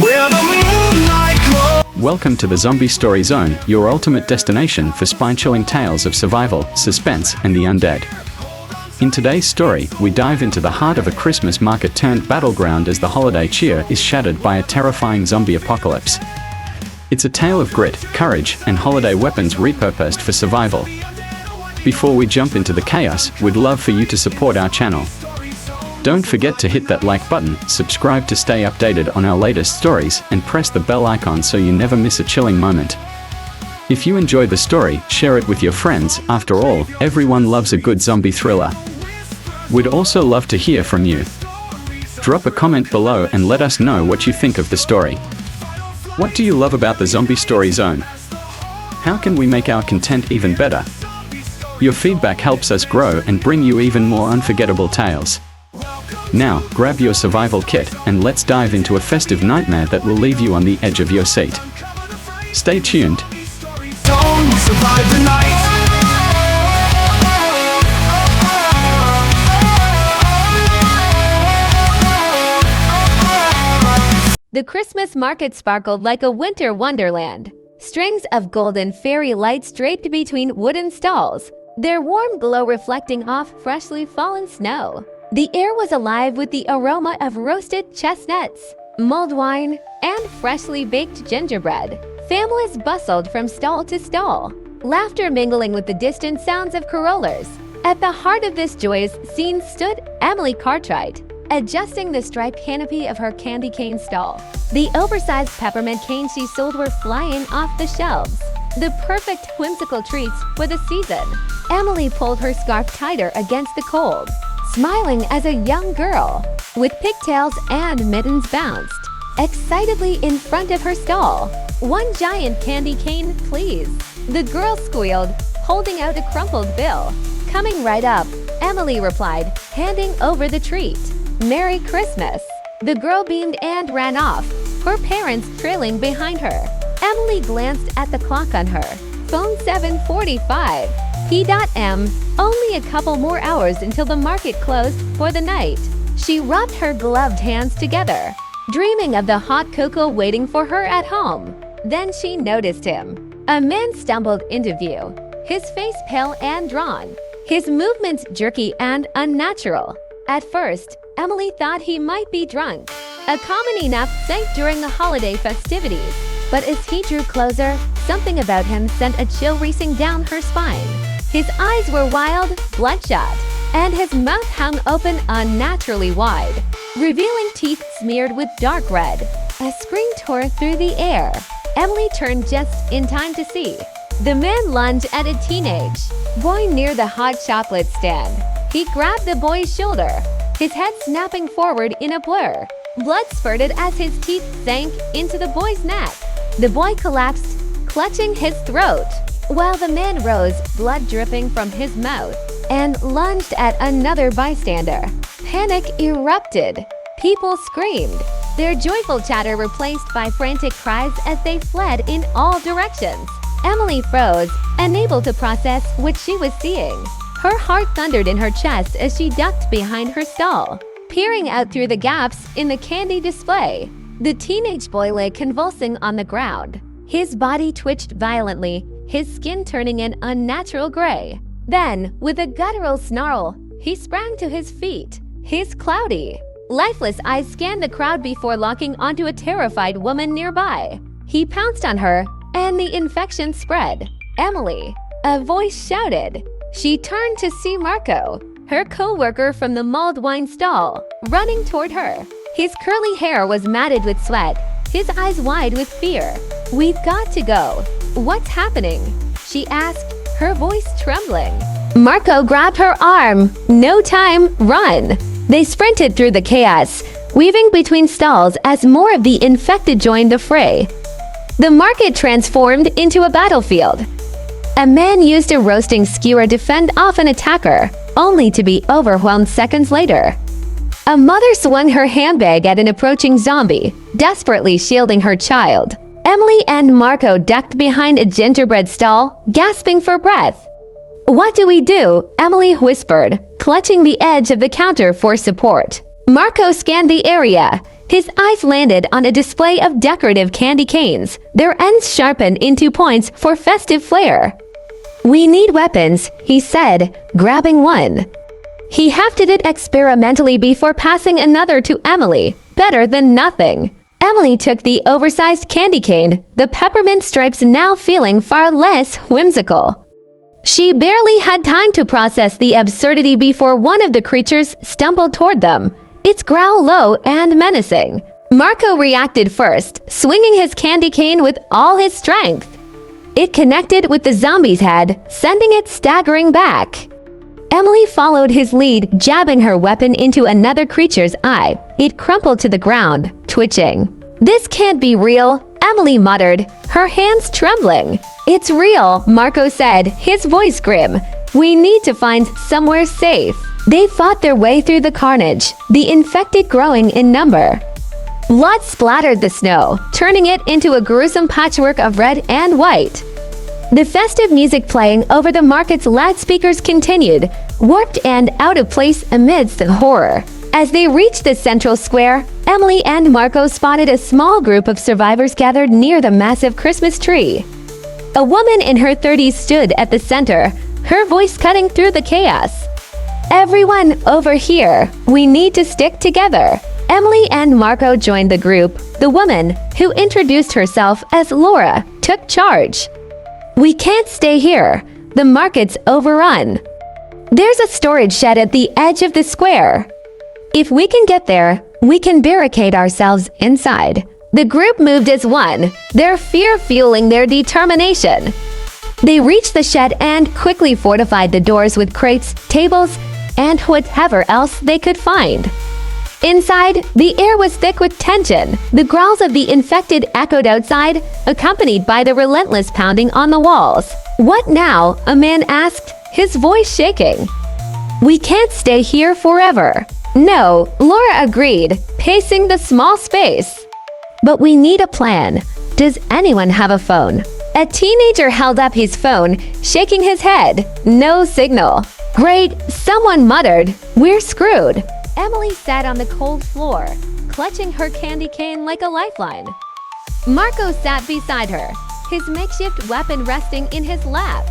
where the moonlight glows. Welcome to the Zombie Story Zone, your ultimate destination for spine-chilling tales of survival, suspense, and the undead. In today's story, we dive into the heart of a Christmas market turned battleground as the holiday cheer is shattered by a terrifying zombie apocalypse. It's a tale of grit, courage, and holiday weapons repurposed for survival. Before we jump into the chaos, we'd love for you to support our channel. Don't forget to hit that like button, subscribe to stay updated on our latest stories, and press the bell icon so you never miss a chilling moment. If you enjoy the story, share it with your friends. After all, everyone loves a good zombie thriller. We'd also love to hear from you. Drop a comment below and let us know what you think of the story. What do you love about the Zombie Story Zone? How can we make our content even better? Your feedback helps us grow and bring you even more unforgettable tales. Now, grab your survival kit and let's dive into a festive nightmare that will leave you on the edge of your seat. Stay tuned. Don't survive the night. The Christmas market sparkled like a winter wonderland. Strings of golden fairy lights draped between wooden stalls, their warm glow reflecting off freshly fallen snow. The air was alive with the aroma of roasted chestnuts, mulled wine, and freshly baked gingerbread. Families bustled from stall to stall, laughter mingling with the distant sounds of carolers. At the heart of this joyous scene stood Emily Cartwright, adjusting the striped canopy of her candy cane stall. The oversized peppermint canes she sold were flying off the shelves, the perfect whimsical treats for the season. Emily pulled her scarf tighter against the cold, smiling as a young girl, with pigtails and mittens bounced excitedly in front of her stall. "One giant candy cane, please," the girl squealed, holding out a crumpled bill. "Coming right up," Emily replied, handing over the treat. "Merry Christmas." The girl beamed and ran off, her parents trailing behind her. Emily glanced at the clock on her phone. 7:45 p.m. Only a couple more hours until the market closed for the night. She rubbed her gloved hands together, dreaming of the hot cocoa waiting for her at home. Then she noticed him. A man stumbled into view, his face pale and drawn, his movements jerky and unnatural. At first, Emily thought he might be drunk, a common enough sight during the holiday festivities. But as he drew closer, something about him sent a chill racing down her spine. His eyes were wild, bloodshot, and his mouth hung open unnaturally wide, revealing teeth smeared with dark red. A scream tore through the air. Emily turned just in time to see the man lunge at a teenage boy near the hot chocolate stand. He grabbed the boy's shoulder, his head snapping forward in a blur. Blood spurted as his teeth sank into the boy's neck. The boy collapsed, clutching his throat, while the man rose, blood dripping from his mouth, and lunged at another bystander. Panic erupted. People screamed, their joyful chatter replaced by frantic cries as they fled in all directions. Emily froze, unable to process what she was seeing. Her heart thundered in her chest as she ducked behind her stall, peering out through the gaps in the candy display. The teenage boy lay convulsing on the ground. His body twitched violently, his skin turning an unnatural gray. Then, with a guttural snarl, he sprang to his feet. His cloudy, lifeless eyes scanned the crowd before locking onto a terrified woman nearby. He pounced on her, and the infection spread. "Emily!" a voice shouted. She turned to see Marco, her co-worker from the mulled wine stall, running toward her. His curly hair was matted with sweat, his eyes wide with fear. "We've got to go." "What's happening?" she asked, her voice trembling. Marco grabbed her arm. "No time, run!" They sprinted through the chaos, weaving between stalls as more of the infected joined the fray. The market transformed into a battlefield. A man used a roasting skewer to fend off an attacker, only to be overwhelmed seconds later. A mother swung her handbag at an approaching zombie, desperately shielding her child. Emily and Marco ducked behind a gingerbread stall, gasping for breath. "What do we do?" Emily whispered, clutching the edge of the counter for support. Marco scanned the area, His eyes landed on a display of decorative candy canes, their ends sharpened into points for festive flair. "We need weapons," he said, grabbing one. He hefted it experimentally before passing another to Emily. Better than nothing. Emily took the oversized candy cane, the peppermint stripes now feeling far less whimsical. She barely had time to process the absurdity before one of the creatures stumbled toward them, its growl low and menacing. Marco reacted first, swinging his candy cane with all his strength. It connected with the zombie's head, sending it staggering back. Emily followed his lead, jabbing her weapon into another creature's eye. It crumpled to the ground, twitching. "This can't be real," Emily muttered, her hands trembling. "It's real," Marco said, his voice grim. "We need to find somewhere safe." They fought their way through the carnage, the infected growing in number. Blood splattered the snow, turning it into a gruesome patchwork of red and white. The festive music playing over the market's loudspeakers continued, warped and out of place amidst the horror. As they reached the central square, Emily and Marco spotted a small group of survivors gathered near the massive Christmas tree. A woman in her 30s stood at the center, her voice cutting through the chaos. "Everyone over here, we need to stick together." Emily and Marco joined the group. The woman, who introduced herself as Laura, took charge. "We can't stay here. The market's overrun. There's a storage shed at the edge of the square. If we can get there, we can barricade ourselves inside." The group moved as one, their fear fueling their determination. They reached the shed and quickly fortified the doors with crates, tables, and whatever else they could find. Inside, the air was thick with tension. The growls of the infected echoed outside, accompanied by the relentless pounding on the walls. "What now?" a man asked, his voice shaking. "We can't stay here forever." "No," Laura agreed, pacing the small space. "But we need a plan. Does anyone have a phone?" A teenager held up his phone, shaking his head. No signal. "Great," someone muttered. "We're screwed." Emily sat on the cold floor, clutching her candy cane like a lifeline. Marco sat beside her, his makeshift weapon resting in his lap.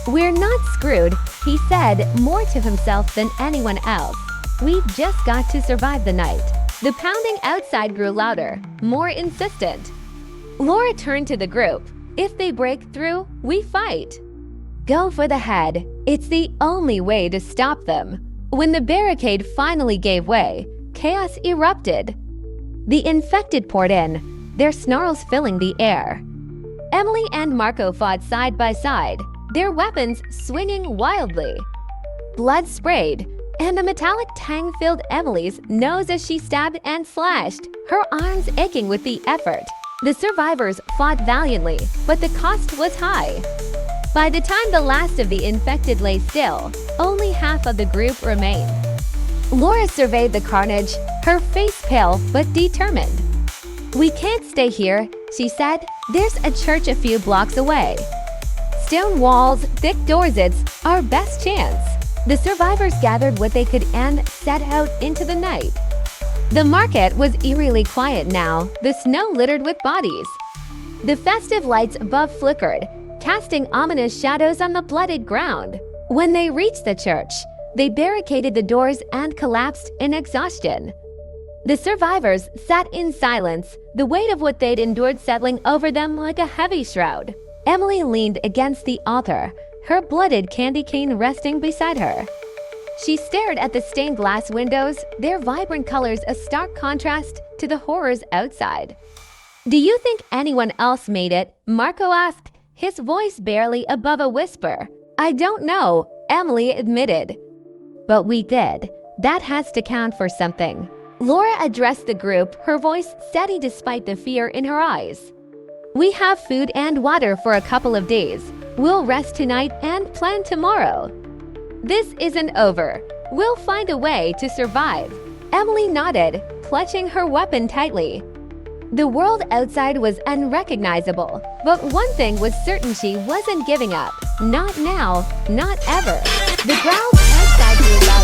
"We're not screwed," he said, more to himself than anyone else. "We've just got to survive the night." The pounding outside grew louder, more insistent. Laura turned to the group. "If they break through, we fight. Go for the head. It's the only way to stop them." When the barricade finally gave way, chaos erupted. The infected poured in, their snarls filling the air. Emily and Marco fought side by side, their weapons swinging wildly. Blood sprayed, and a metallic tang filled Emily's nose as she stabbed and slashed, her arms aching with the effort. The survivors fought valiantly, but the cost was high. By the time the last of the infected lay still, only half of the group remained. Laura surveyed the carnage, her face pale but determined. "We can't stay here," she said. "There's a church a few blocks away. Stone walls, thick doors, it's our best chance." The survivors gathered what they could and set out into the night. The market was eerily quiet now, the snow littered with bodies. The festive lights above flickered, casting ominous shadows on the bloodied ground. When they reached the church, they barricaded the doors and collapsed in exhaustion. The survivors sat in silence, the weight of what they'd endured settling over them like a heavy shroud. Emily leaned against the altar, her blooded candy cane resting beside her. She stared at the stained glass windows, their vibrant colors a stark contrast to the horrors outside. "Do you think anyone else made it?" Marco asked, his voice barely above a whisper. "I don't know," Emily admitted. "But we did. That has to count for something." Laura addressed the group, her voice steady despite the fear in her eyes. "We have food and water for a couple of days. We'll rest tonight and plan tomorrow. This isn't over. We'll find a way to survive." Emily nodded, clutching her weapon tightly. The world outside was unrecognizable, but one thing was certain: she wasn't giving up. Not now, not ever. The growls outside grew louder.